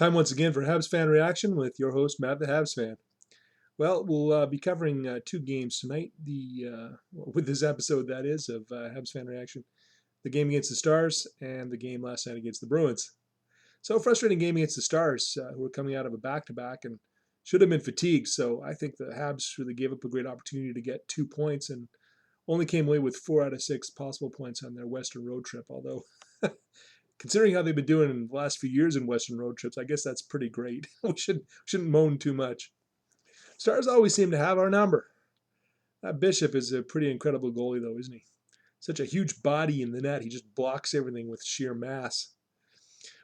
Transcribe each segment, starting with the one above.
Time once again for Habs Fan Reaction with your host, Matt the Habs Fan. Well, we'll be covering two games tonight. With this episode, that is, of Habs Fan Reaction. The game against the Stars and the game last night against the Bruins. So, frustrating game against the Stars, who were coming out of a back-to-back and should have been fatigued. So, I think the Habs really gave up a great opportunity to get 2 points and only came away with 4 out of 6 possible points on their Western road trip. Although, considering how they've been doing in the last few years in Western road trips, I guess that's pretty great. We shouldn't moan too much. Stars always seem to have our number. That Bishop is a pretty incredible goalie, though, isn't he? Such a huge body in the net. He just blocks everything with sheer mass.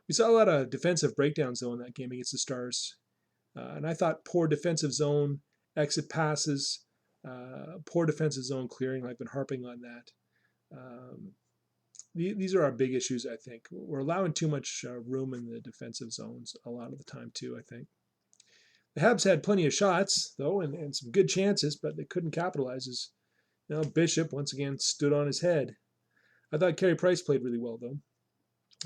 We saw a lot of defensive breakdowns, though, in that game against the Stars. And I thought poor defensive zone exit passes, poor defensive zone clearing. I've been harping on that. These are our big issues, I think. We're allowing too much room in the defensive zones a lot of the time, too, I think. The Habs had plenty of shots, though, and some good chances, but they couldn't capitalize as Bishop, once again, stood on his head. I thought Carey Price played really well, though,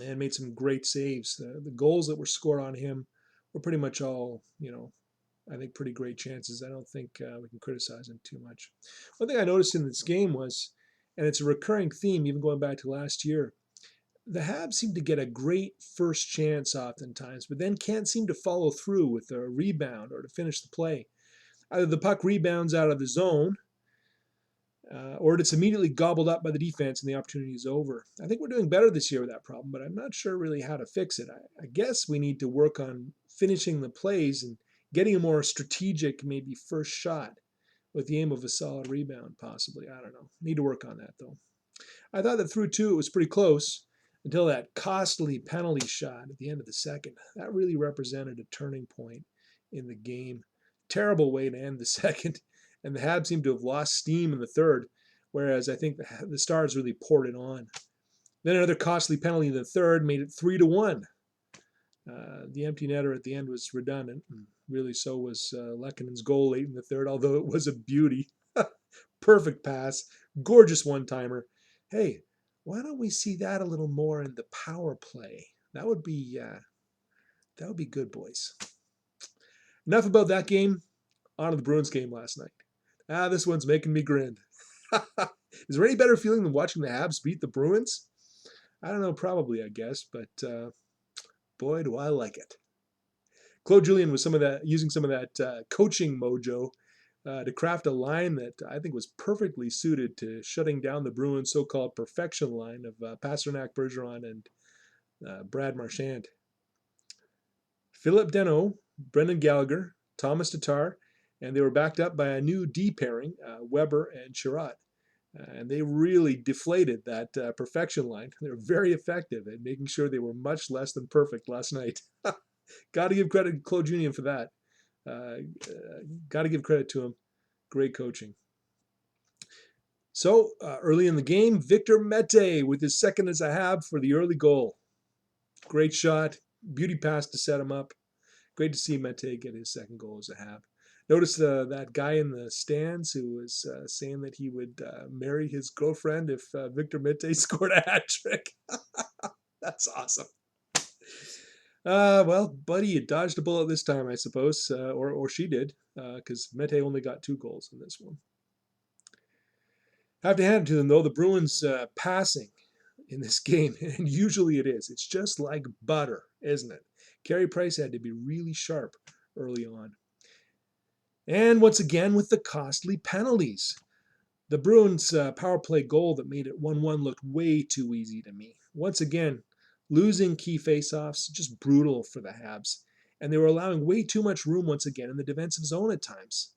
and made some great saves. The goals that were scored on him were pretty much all, I think pretty great chances. I don't think we can criticize him too much. One thing I noticed in this game was, and it's a recurring theme even going back to last year, the Habs seem to get a great first chance oftentimes, but then can't seem to follow through with a rebound or to finish the play. Either the puck rebounds out of the zone, or it's immediately gobbled up by the defense and the opportunity is over. I think we're doing better this year with that problem, but I'm not sure really how to fix it. I guess we need to work on finishing the plays and getting a more strategic, maybe first shot with the aim of a solid rebound, possibly. I don't know. Need to work on that, though. I thought that through two, it was pretty close until that costly penalty shot at the end of the second. That really represented a turning point in the game. Terrible way to end the second. And the Habs seemed to have lost steam in the third, whereas I think the Stars really poured it on. Then another costly penalty in the third made it 3-1. The empty netter at the end was redundant. And really, so was Lekkonen's goal late in the third, although it was a beauty. Perfect pass. Gorgeous one-timer. Hey, why don't we see that a little more in the power play? That would be good, boys. Enough about that game. On to the Bruins game last night. This one's making me grin. Is there any better feeling than watching the Habs beat the Bruins? I don't know, probably, I guess, but boy, do I like it. Claude Julien was using some of that coaching mojo to craft a line that I think was perfectly suited to shutting down the Bruins' so-called perfection line of Pastrnak, Bergeron, and Brad Marchand. Philip Deneau, Brendan Gallagher, Thomas Tatar, and they were backed up by a new D pairing, Weber and Sherratt. And they really deflated that perfection line. They were very effective at making sure they were much less than perfect last night. Got to give credit to Claude Julien for that. Got to give credit to him. Great coaching. So, early in the game, Victor Mete with his second as a Hab for the early goal. Great shot. Beauty pass to set him up. Great to see Mete get his second goal as a Hab. Notice that guy in the stands who was saying that he would marry his girlfriend if Victor Mete scored a hat trick. That's awesome. Well, buddy, you dodged a bullet this time, I suppose, or she did, because Mete only got 2 goals in this one. I have to hand it to them, though, the Bruins passing in this game, and usually it is. It's just like butter, isn't it? Carey Price had to be really sharp early on. And once again, with the costly penalties. The Bruins' power play goal that made it 1-1 looked way too easy to me. Once again, losing key faceoffs, just brutal for the Habs. And they were allowing way too much room once again in the defensive zone at times.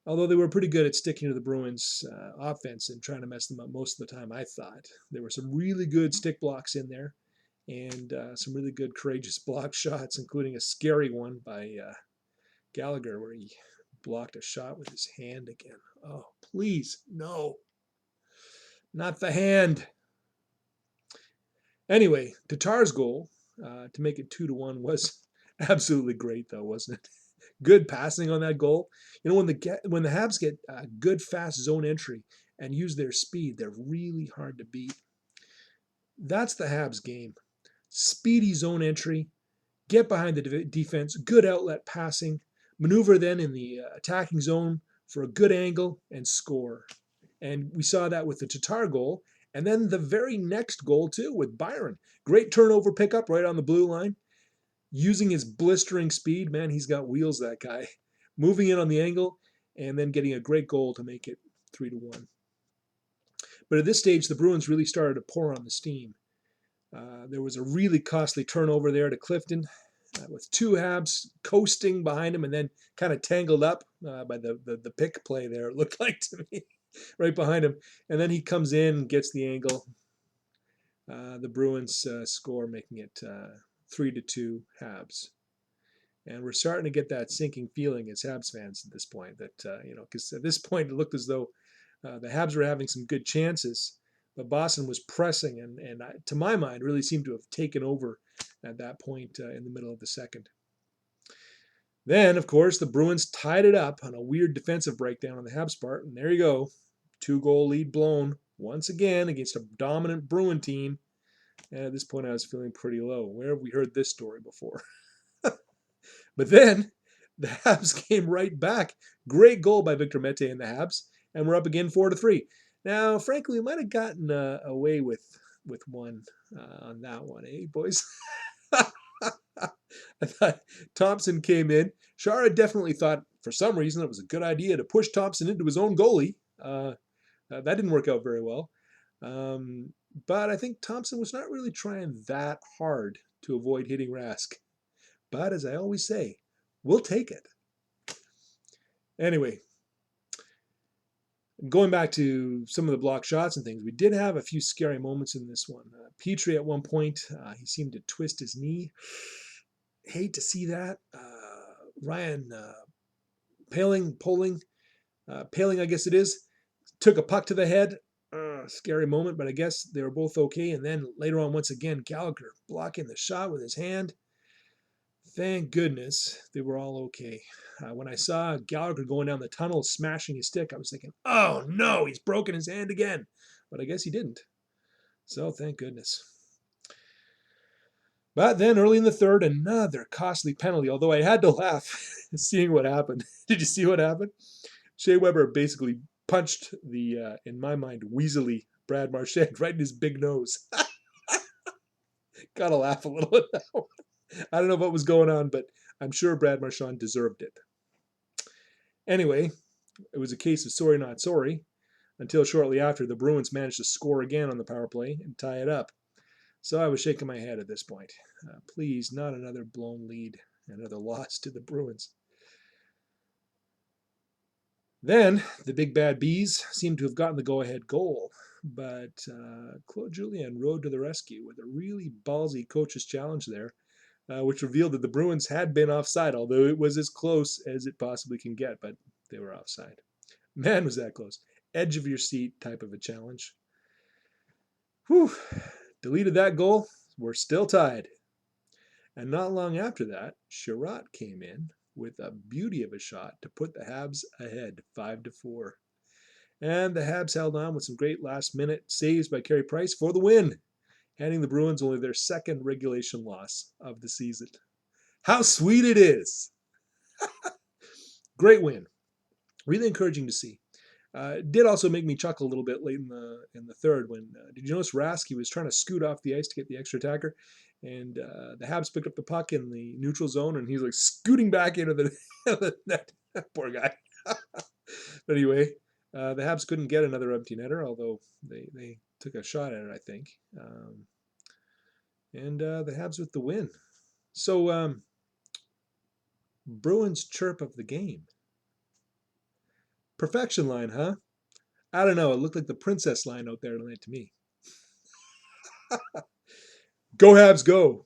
Although they were pretty good at sticking to the Bruins' offense and trying to mess them up most of the time, I thought. There were some really good stick blocks in there and some really good courageous block shots, including a scary one by Gallagher where he blocked a shot with his hand again. Oh, please, no. Not the hand. Anyway, Tatar's goal to make it 2-1 was absolutely great, though, wasn't it? Good passing on that goal. You know, when the Habs get good fast zone entry and use their speed, they're really hard to beat. That's the Habs game. Speedy zone entry, get behind the defense, good outlet passing, maneuver then in the attacking zone for a good angle and score. And we saw that with the Tatar goal. And then the very next goal, too, with Byron. Great turnover pickup right on the blue line. Using his blistering speed, man, he's got wheels, that guy. Moving in on the angle and then getting a great goal to make it 3-1. But at this stage, the Bruins really started to pour on the steam. There was a really costly turnover there to Clifton, with two Habs coasting behind him and then kind of tangled up by the pick play there, it looked like to me, right behind him. And then he comes in, gets the angle. The Bruins score, making it 3-2 Habs. And we're starting to get that sinking feeling as Habs fans at this point that, because at this point it looked as though the Habs were having some good chances, but Boston was pressing and to my mind, really seemed to have taken over at that point in the middle of the second. Then, of course, the Bruins tied it up on a weird defensive breakdown on the Habs part, and there you go. 2-goal lead blown once again against a dominant Bruin team. And at this point, I was feeling pretty low. Where have we heard this story before? But then the Habs came right back. Great goal by Victor Mete and the Habs, and we're up again 4-3. Now, frankly, we might have gotten away with one on that one, eh, boys? I thought Thompson came in. Chara definitely thought, for some reason, it was a good idea to push Thompson into his own goalie. That didn't work out very well. But I think Thompson was not really trying that hard to avoid hitting Rask. But as I always say, we'll take it. Anyway, going back to some of the block shots and things, we did have a few scary moments in this one. Petrie at one point, he seemed to twist his knee. Hate to see that. Ryan Poehling, I guess it is, took a puck to the head. Scary moment, but I guess they were both okay. And then later on, once again, Gallagher blocking the shot with his hand. Thank goodness they were all okay. When I saw Gallagher going down the tunnel smashing his stick, I was thinking, oh no, he's broken his hand again. But I guess he didn't. So thank goodness. But then early in the third, another costly penalty, although I had to laugh seeing what happened. Did you see what happened? Shea Weber basically punched the, in my mind, weaselly Brad Marchand right in his big nose. Gotta laugh a little at that one. I don't know what was going on, but I'm sure Brad Marchand deserved it. Anyway, it was a case of sorry not sorry, until shortly after the Bruins managed to score again on the power play and tie it up. So I was shaking my head at this point. Please, not another blown lead, another loss to the Bruins. Then the big bad Bees seemed to have gotten the go-ahead goal, but Claude Julien rode to the rescue with a really ballsy coach's challenge there, which revealed that the Bruins had been offside, although it was as close as it possibly can get, but they were offside. Man, was that close. Edge of your seat type of a challenge. Whew. Deleted that goal. We're still tied. And not long after that, Sherratt came in with a beauty of a shot to put the Habs ahead 5-4. And the Habs held on with some great last-minute saves by Carey Price for the win, handing the Bruins only their second regulation loss of the season. How sweet it is! Great win. Really encouraging to see. It did also make me chuckle a little bit late in the third when, did you notice Rask? He was trying to scoot off the ice to get the extra attacker, and the Habs picked up the puck in the neutral zone, and he's like scooting back into the net. Poor guy. But anyway, the Habs couldn't get another empty netter, although they took a shot at it, I think. And the Habs with the win. So, Bruins chirp of the game. Perfection line, huh? I don't know. It looked like the princess line out there tonight to me. Go Habs, go!